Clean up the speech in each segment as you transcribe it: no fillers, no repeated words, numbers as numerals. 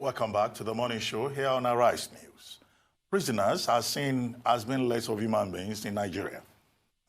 Welcome back to the morning show here on Arise News. Prisoners are seen as being less of human beings in Nigeria,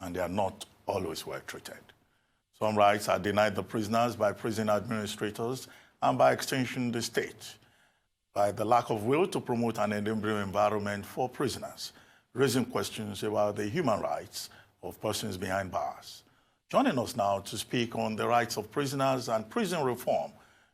and they are not always well treated. Some rights are denied the prisoners by prison administrators and by extension the state, by the lack of will to promote an enabling environment for prisoners, raising questions about the human rights of persons behind bars. Joining us now to speak on the rights of prisoners and prison reform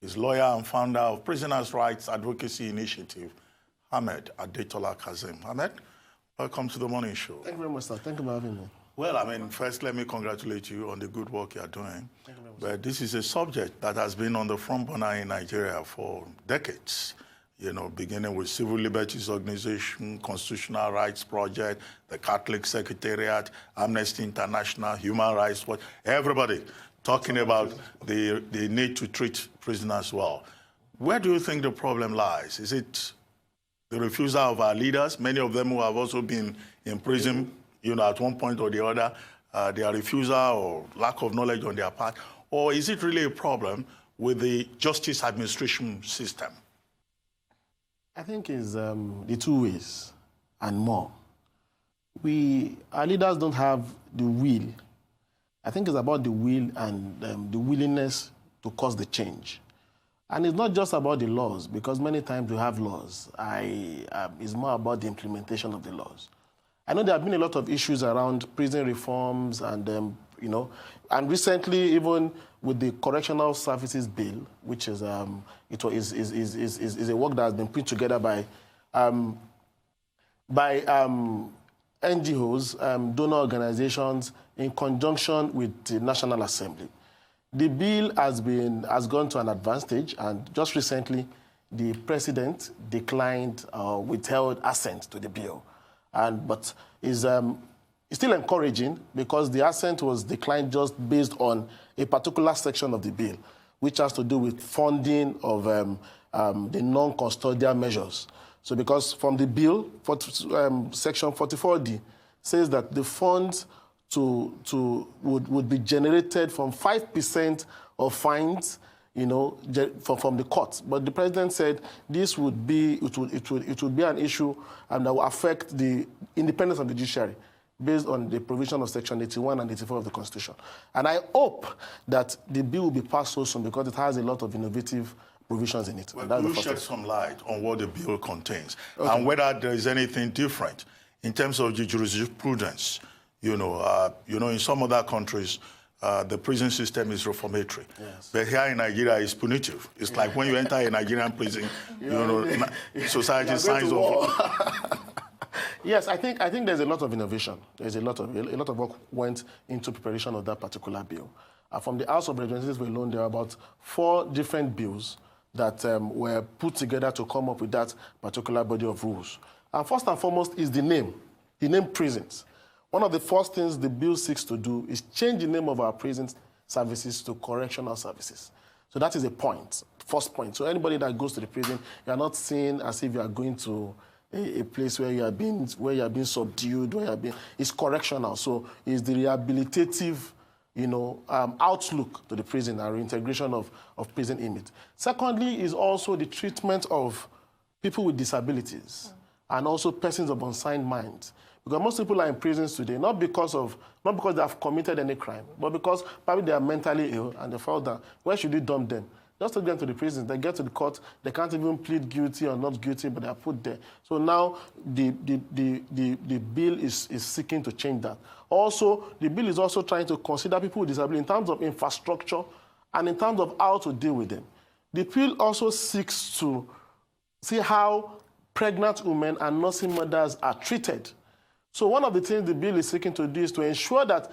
is lawyer and founder of Prisoners' Rights Advocacy Initiative, AHMED ADETOLA-KAZEEM. AHMED, welcome to the morning show. Thank you very much, sir. Thank you for having me. Well, first let me congratulate you on the good work you are doing. Thank you very much. But this is a subject that has been on the front burner in Nigeria for decades. Beginning with Civil Liberties Organization, Constitutional Rights Project, the Catholic Secretariat, Amnesty International, Human Rights Watch, everybody talking about the need to treat prisoners well. Where do you think the problem lies? Is it the refusal of our leaders, many of them who have also been in prison, at one point or the other, their refusal or lack of knowledge on their part? Or is it really a problem with the justice administration system? I think it's the two ways and more. Our leaders don't have the will. I think it's about the will and the willingness to cause the change. And it's not just about the laws, because many times we have laws. It's more about the implementation of the laws. I know there have been a lot of issues around prison reforms and, and recently even with the Correctional Services Bill, which is a work that has been put together by NGOs, donor organizations, in conjunction with the National Assembly. The bill has gone to an advanced stage, and just recently, the president declined or withheld assent to the bill. But it's still encouraging, because the assent was declined just based on a particular section of the bill, which has to do with funding of the non-custodial measures. So because from the bill, section 44D says that the funds would be generated from 5% of fines, from the courts. But the president said this would be an issue that will affect the independence of the judiciary based on the provision of section 81 and 84 of the Constitution. And I hope that the bill will be passed so soon, because it has a lot of innovative provisions in it. Well, will you shed some light on what the bill contains, okay, and whether there is anything different in terms of the jurisprudence? In some other countries, the prison system is reformatory. Yes. But here in Nigeria, it's punitive. It's like when you enter a Nigerian prison, society signs off. Yes, I think there's a lot of innovation. There's a lot of work went into preparation of that particular bill. From the House of Representatives alone, there are about 4 different bills that were put together to come up with that particular body of rules. And first and foremost is the name prisons. One of the first things the bill seeks to do is change the name of our prison services to correctional services. So that is a point, first point. So anybody that goes to the prison, you are not seen as if you are going to a place where you are being subdued, it's correctional. So it's the rehabilitative, outlook to the prison and reintegration of prison inmates. Secondly is also the treatment of people with disabilities and also persons of unsound minds. Because most people are in prisons today, not because they have committed any crime, but because probably they are mentally ill and they felt that, where should we dump them? Just take them to the prisons. They get to the court, they can't even plead guilty or not guilty, but they are put there. So now the bill is seeking to change that. Also, the bill is also trying to consider people with disability in terms of infrastructure and in terms of how to deal with them. The bill also seeks to see how pregnant women and nursing mothers are treated. So one of the things the bill is seeking to do is to ensure that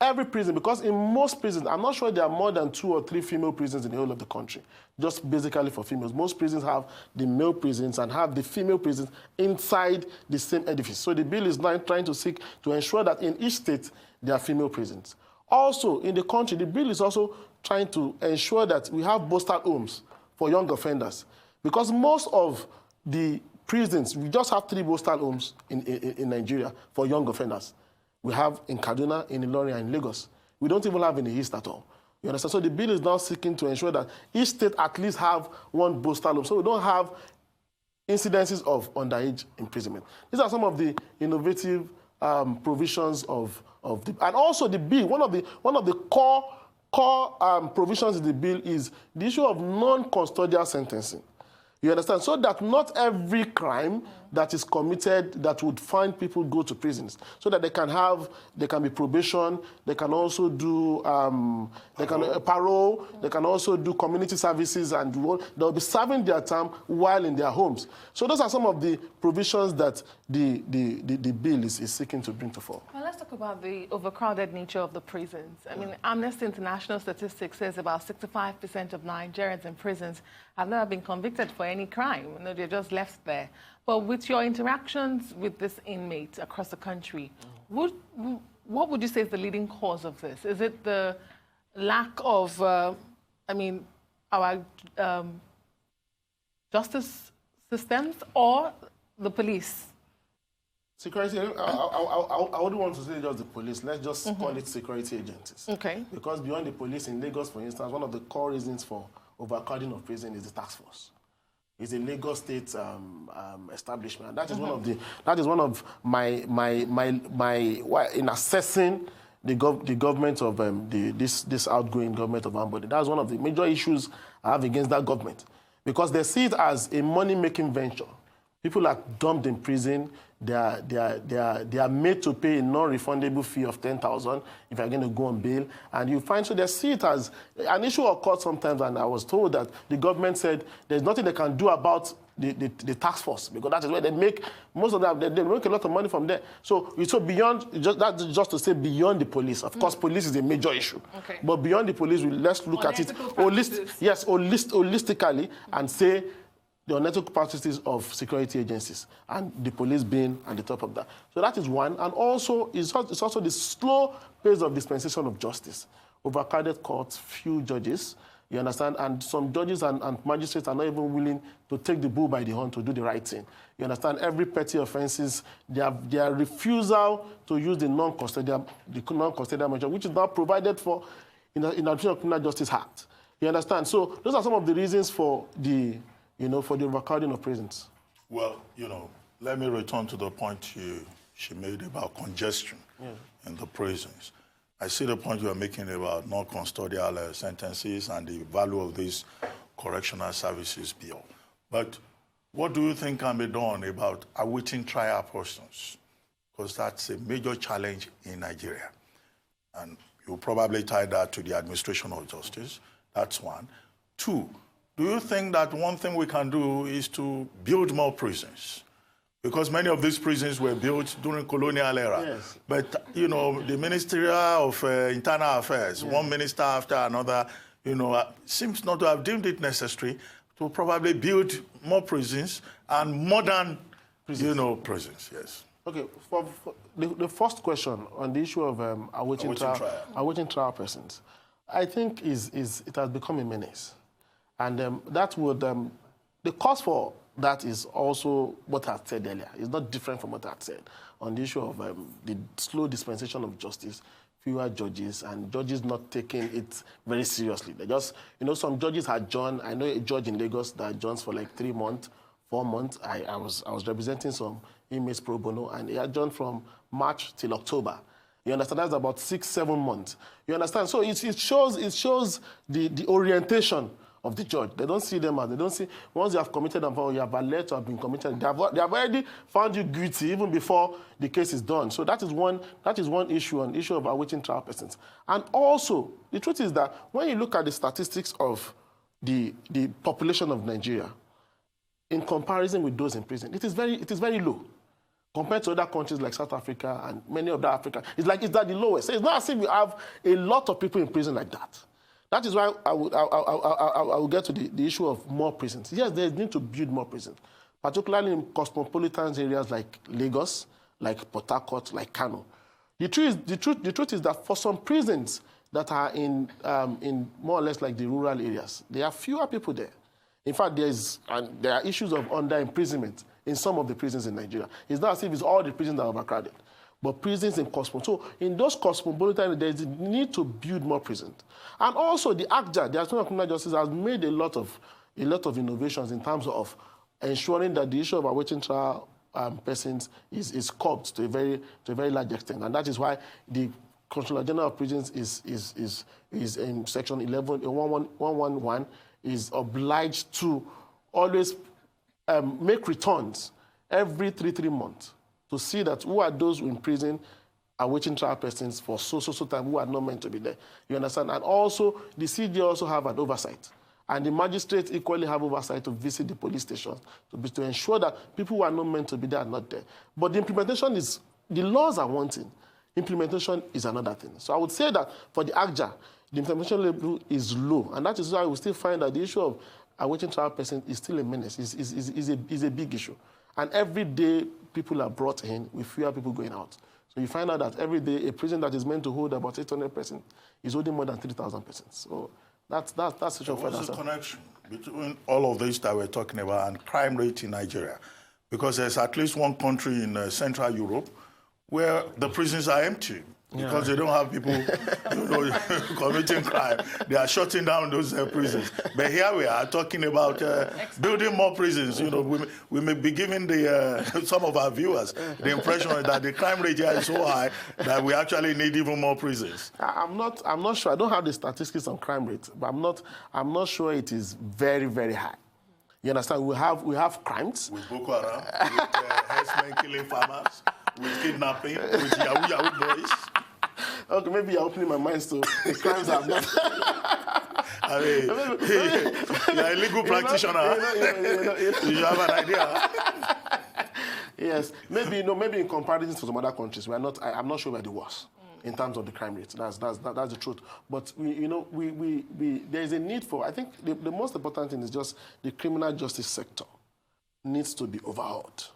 every prison, because in most prisons, I'm not sure there are more than 2 or 3 female prisons in the whole of the country, just basically for females. Most prisons have the male prisons and have the female prisons inside the same edifice. So the bill is now trying to seek to ensure that in each state, there are female prisons. Also, in the country, the bill is also trying to ensure that we have booster homes for young offenders, because most of the prisons, we just have 3 booster homes in Nigeria for young offenders. We have in Kaduna, in Ilorin, and in Lagos. We don't even have in the East at all. You understand? So the bill is now seeking to ensure that each state at least have one booster home, so we don't have incidences of underage imprisonment. These are some of the innovative provisions of the, and also the bill. One of the core provisions in the bill is the issue of non-custodial sentencing. You understand? So that not every crime that is committed that would find people go to prisons, so that they can be probation, they can also do parole, they can also do community services, and they'll be serving their term while in their homes. So those are some of the provisions that the bill is seeking to bring to fore. Well, let's talk about the overcrowded nature of the prisons. I mean, Amnesty International statistics says about 65% of Nigerians in prisons have never been convicted for any crime. You know, they're just left there. But with your interactions with this inmate across the country, what would you say is the leading cause of this? Is it the lack of, our justice systems or the police? Security, I wouldn't want to say just the police. Let's just call it security agencies. Okay. Because beyond the police in Lagos, for instance, one of the core reasons for overcrowding of prison is the task force. It's a Lagos State establishment. That is one of my in assessing the government of this outgoing government of Ambode. That's one of the major issues I have against that government, because they see it as a money-making venture. People are dumped in prison. They are made to pay a non-refundable fee of 10,000 if you're going to go on bail. And you find, so they see it as an issue occurred sometimes, and I was told that the government said there's nothing they can do about the task force, because that is where they make, most of them, they make a lot of money from there. So beyond, that's just to say beyond the police. Of course, police is a major issue. Okay. But beyond the police, let's look at it holistically and say, the unethical practices of security agencies, and the police being at the top of that. So that is one. And also, it's also the slow pace of dispensation of justice. Overcrowded courts, few judges, you understand? And some judges and magistrates are not even willing to take the bull by the horn to do the right thing. You understand? Every petty offenses, their refusal to use the non-custodial measure, which is now provided for in the Additional Criminal Justice Act. You understand? So those are some of the reasons for the overcrowding of prisons. Well, let me return to the point she made about congestion in the prisons. I see the point you are making about non-custodial sentences and the value of this correctional services bill. But what do you think can be done about awaiting trial persons? Because that's a major challenge in Nigeria. And you probably tie that to the administration of justice. That's one. Two, do you think that one thing we can do is to build more prisons? Because many of these prisons were built during colonial era. Yes. But, the Ministry of Internal Affairs, one minister after another, seems not to have deemed it necessary to probably build more prisons and modern, prisons, yes. Okay, for the first question on the issue of awaiting trial persons, I think it has become a menace. And that would, the cause for that is also what I said earlier. It's not different from what I said on the issue of the slow dispensation of justice, fewer judges, and judges not taking it very seriously. They just, some judges had joined. I know a judge in Lagos that joins for like 3 months, 4 months. I was representing some inmates pro bono, and he had joined from March till October. You understand? That's about 6-7 months. You understand? So it shows the orientation of the judge. They don't see them as, they don't see, once you have committed an offense, you have alleged to have been committed, they have already found you guilty even before the case is done. So that is one issue, an issue of awaiting trial persons. And also, the truth is that when you look at the statistics of the population of Nigeria, in comparison with those in prison, it is very low. Compared to other countries like South Africa and many other Africa, it's that the lowest. So it's not as if we have a lot of people in prison like that. That is why I will get to the issue of more prisons. Yes, there is need to build more prisons, particularly in cosmopolitan areas like Lagos, like Port Harcourt, like Kano. The truth is that for some prisons that are in more or less like the rural areas, there are fewer people there. In fact, there are issues of under-imprisonment in some of the prisons in Nigeria. It's not as if it's all the prisons that are overcrowded. but prisons in cosmopolitan. So in those cosmopolitan, there's a need to build more prisons. And also the ACJA, the Administration of Criminal Justice, has made a lot of innovations in terms of ensuring that the issue of awaiting trial persons is curbed to a very large extent. And that is why the Controller General of Prisons is in Section 111 is obliged to always make returns every three months to see that who are those in prison awaiting trial persons for so time who are not meant to be there. You understand? And also, the CJ also have an oversight. And the magistrates equally have oversight to visit the police stations to ensure that people who are not meant to be there are not there. But the implementation is, the laws are one thing. Implementation is another thing. So I would say that for the ACJA, the implementation level is low. And that is why we still find that the issue of awaiting trial persons is still a menace, is a big issue. And every day people are brought in with fewer people going out. So you find out that every day a prison that is meant to hold about 800 persons is holding more than 3,000 persons. So that's the issue. What's the connection between all of this that we're talking about and crime rate in Nigeria? Because there's at least one country in Central Europe where the prisons are empty. Because they don't have people committing crime. They are shutting down those prisons. But here we are talking about building more prisons. You know, we may be giving some of our viewers the impression that the crime rate here is so high that we actually need even more prisons. I'm not sure. I don't have the statistics on crime rate, but I'm not sure it is very high. You understand? We have crimes. With Boko Haram, with herdsmen killing farmers, with kidnapping, with Yahoo boys. Okay, maybe you're opening my mind to the crimes I've not. I mean, you're a legal practitioner. You have an idea. Yes, maybe in comparison to some other countries, I'm not sure we're the worst in terms of the crime rate. That's the truth. But there is a need for. I think the most important thing is just the criminal justice sector needs to be overhauled.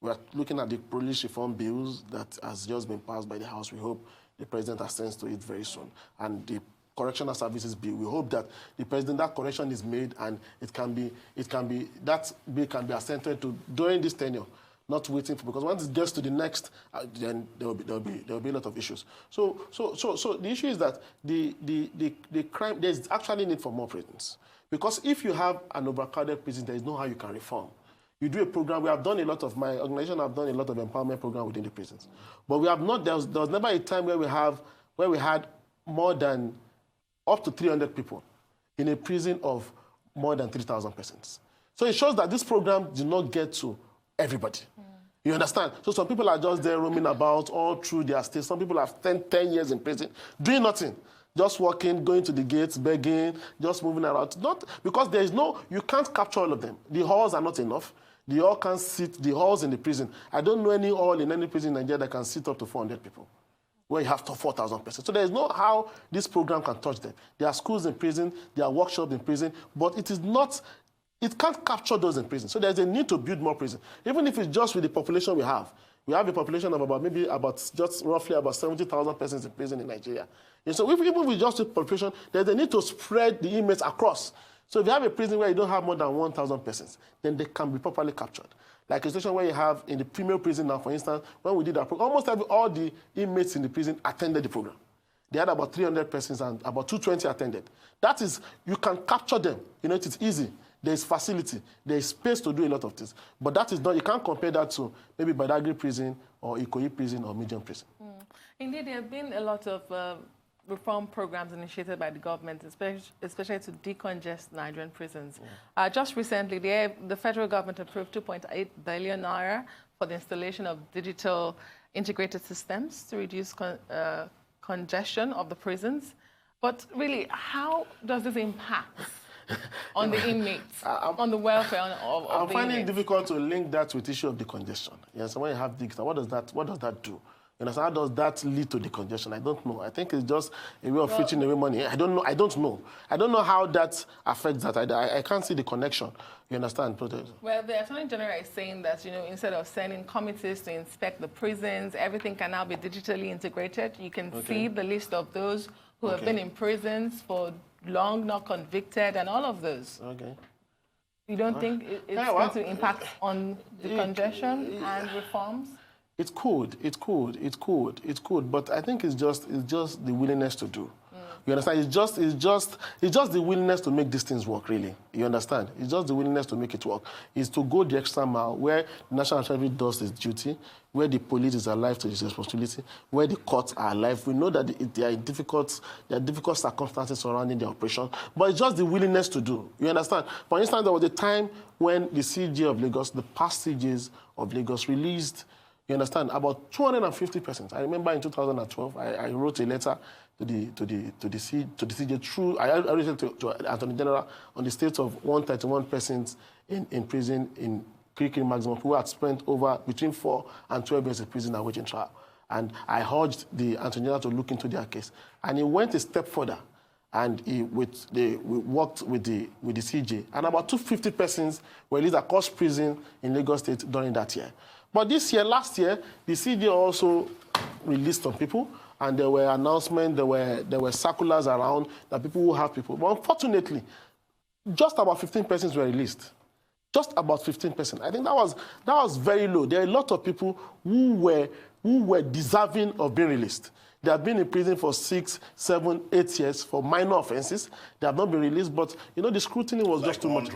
We are looking at the police reform bills that has just been passed by the House. We hope the President attends to it very soon. And the correctional services bill, we hope that that correction is made and that bill can be assented to during this tenure, not waiting for, because once it gets to the next, then there will be a lot of issues. So the issue is that the crime, there's actually need for more prisons. Because if you have an overcrowded prison, there is no how you can reform. You do a program. We have done a lot of, my organization have done a lot of empowerment program within the prisons. But we have not, there was never a time where we had more than up to 300 people in a prison of more than 3,000 persons. So it shows that this program did not get to everybody. You understand? So some people are just there roaming about all through their state. Some people have 10 years in prison, doing nothing. Just walking, going to the gates, begging, just moving around. Not because there is no, you can't capture all of them. The halls are not enough. The hall can't sit, the halls in the prison. I don't know any hall in any prison in Nigeria that can sit up to 400 people, where you have 4,000 persons. So there's no how this program can touch them. There are schools in prison, there are workshops in prison, but it can't capture those in prison. So there's a need to build more prison. Even if it's just with the population we have a population of roughly about 70,000 persons in prison in Nigeria. And so even with just the population, there's a need to spread the inmates across. So if you have a prison where you don't have more than 1,000 persons, then they can be properly captured. Like a situation where you have in the premier prison now, for instance, when we did that program, almost all the inmates in the prison attended the program. They had about 300 persons and about 220 attended. That is, you can capture them. You know, it's easy. There's facility. There's space to do a lot of things. But that is not, you can't compare that to maybe Badagry prison or Ikoyi prison or Medium prison. Indeed, there have been a lot of reform programs initiated by the government, especially to decongest Nigerian prisons. Just recently, the federal government approved 2.8 billion naira for the installation of digital integrated systems to reduce congestion of the prisons. But really, how does this impact on the inmates, on the welfare of I'm the finding it inmates? difficult to link that with the issue of the congestion. Yes, so when you have digital, what does that do? You know, so how does that lead to the congestion? I don't know. I think it's just a way of fetching away money. I don't know. I don't know how that affects that. I can't see the connection. You understand? Well, the Attorney General is saying that, you know, instead of sending committees to inspect the prisons, everything can now be digitally integrated. You can see the list of those who have been in prisons for long, not convicted, and all of those. Okay. You don't think it's going to impact on the congestion and reforms? It could, but I think it's just the willingness to do. You understand? It's just the willingness to make these things work, really. You understand? It's just the willingness to make it work. It's to go the extra mile where the National Treasury does its duty, where the police is alive to its responsibility, where the courts are alive. We know that there are difficult circumstances surrounding the operation, but it's just the willingness to do. You understand? For instance, there was a time when the CJ of Lagos, the past CJs of Lagos, released, you understand, about 250 persons. I remember in 2012, I wrote a letter to the CJ through, I wrote it to Attorney General on the state of 131 persons in prison in Kirikiri Maximum who had spent between 4 and 12 years in prison awaiting trial. And I urged the Attorney General to look into their case. And he went a step further, and we worked with the CJ. And about 250 persons were released across prison in Lagos State during that year. But last year, the CJ also released some people, and there were announcements, there were circulars around that people will have people. But unfortunately, just about 15 persons were released. Just about 15%. I think that was very low. There are a lot of people who were deserving of being released. They have been in prison for 6, 7, 8 years for minor offenses. They have not been released, but the scrutiny was just too much.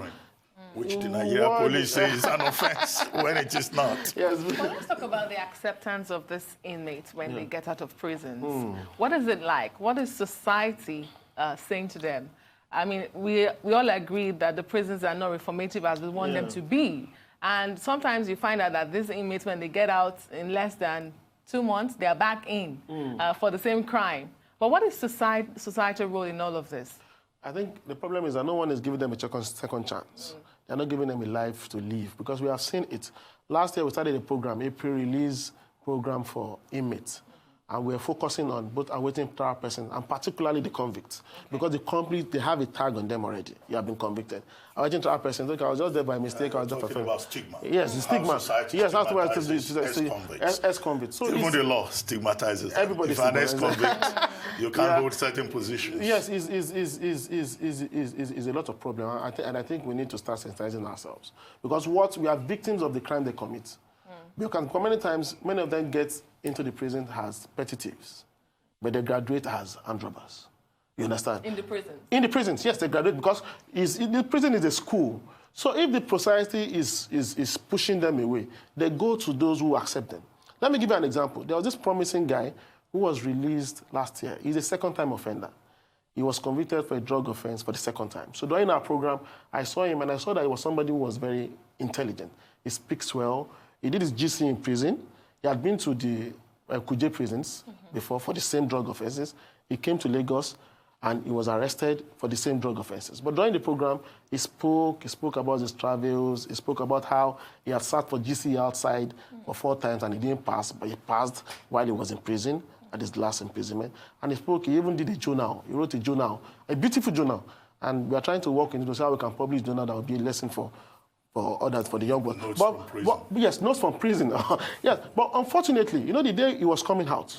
Which the Nigeria police say is an offense when it is not. Yes. But let's talk about the acceptance of these inmates when they get out of prisons. What is it like? What is society saying to them? I mean, we all agree that the prisons are not reformative as we want them to be. And sometimes you find out that these inmates, when they get out in less than 2 months, they are back in for the same crime. But what is societal role in all of this? I think the problem is that no one is giving them a second chance. They're not giving them a life to live, because we have seen it. Last year, we started a program, a pre-release program for inmates. And we're focusing on both awaiting trial persons and particularly the convicts. Because the convicts, they have a tag on them already. You have been convicted. Awaiting trial persons, look, I was just there by mistake. I was just talking about stigma. Yes, the stigma. Yes, that's what I said. Ex-convicts. So even the law stigmatizes everybody. If an ex-convict, you can't hold certain positions. Yes, is a lot of problem. And I think we need to start sensitizing ourselves. Because we are victims of the crime they commit. Because many times, many of them get into the prison as petty thieves, but they graduate as armed robbers. You understand? In the prisons? In the prisons, yes, they graduate because the prison is a school. So if the society is pushing them away, they go to those who accept them. Let me give you an example. There was this promising guy who was released last year. He's a second-time offender. He was convicted for a drug offense for the second time. So during our program, I saw him, and I saw that he was somebody who was very intelligent. He speaks well. He did his GC in prison. He had been to the Kuje prisons before for the same drug offenses. He came to Lagos, and he was arrested for the same drug offenses. But during the program, he spoke about his travels. He spoke about how he had sat for GC outside for 4 times, and he didn't pass, but he passed while he was in prison at his last imprisonment. And he even did a journal. He wrote a journal, a beautiful journal. And we are trying to work into how we can publish a journal that will be a lesson for others, for the young ones. Notes from prison. Yes, notes from prison. Yes, but unfortunately, the day he was coming out,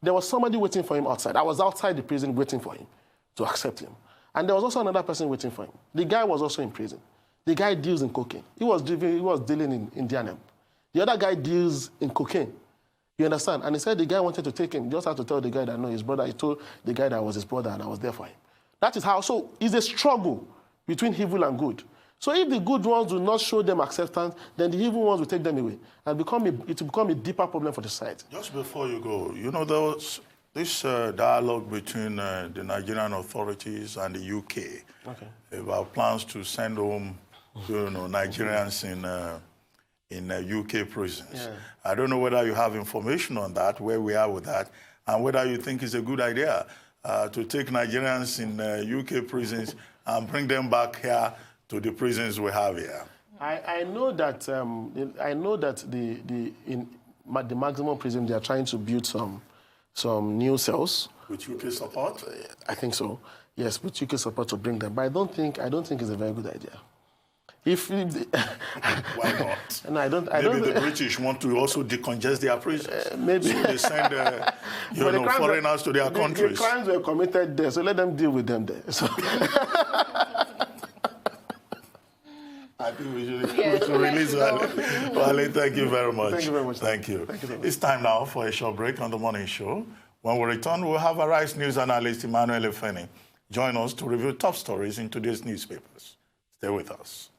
there was somebody waiting for him outside. I was outside the prison waiting for him to accept him. And there was also another person waiting for him. The guy was also in prison. The guy deals in cocaine. He was dealing in Indian hemp. The other guy deals in cocaine. You understand? And he said the guy wanted to take him. He just had to tell the guy that no, his brother. He told the guy that was his brother, and I was there for him. That is how. So it's a struggle between evil and good. So if the good ones do not show them acceptance, then the evil ones will take them away. And it will become a deeper problem for the society. Just before you go, there was this dialogue between the Nigerian authorities and the UK about plans to send home Nigerians in UK prisons. Yeah. I don't know whether you have information on that, where we are with that, and whether you think it's a good idea to take Nigerians in UK prisons and bring them back here to the prisons we have here. I know that in the maximum prison they are trying to build some new cells. With UK support? I think so. Yes, with UK support to bring them. But I don't think it's a very good idea. Why not? No, I don't. Maybe the British want to also decongest their prisons. Maybe so they send foreigners to their countries. The crimes were committed there, so let them deal with them there. So. I think we should release Wale, thank you very much. Thank you very much. Thank you. Thank you so much. It's time now for a short break on the morning show. When we return, we'll have Arise News analyst Emmanuel Efeni join us to review top stories in today's newspapers. Stay with us.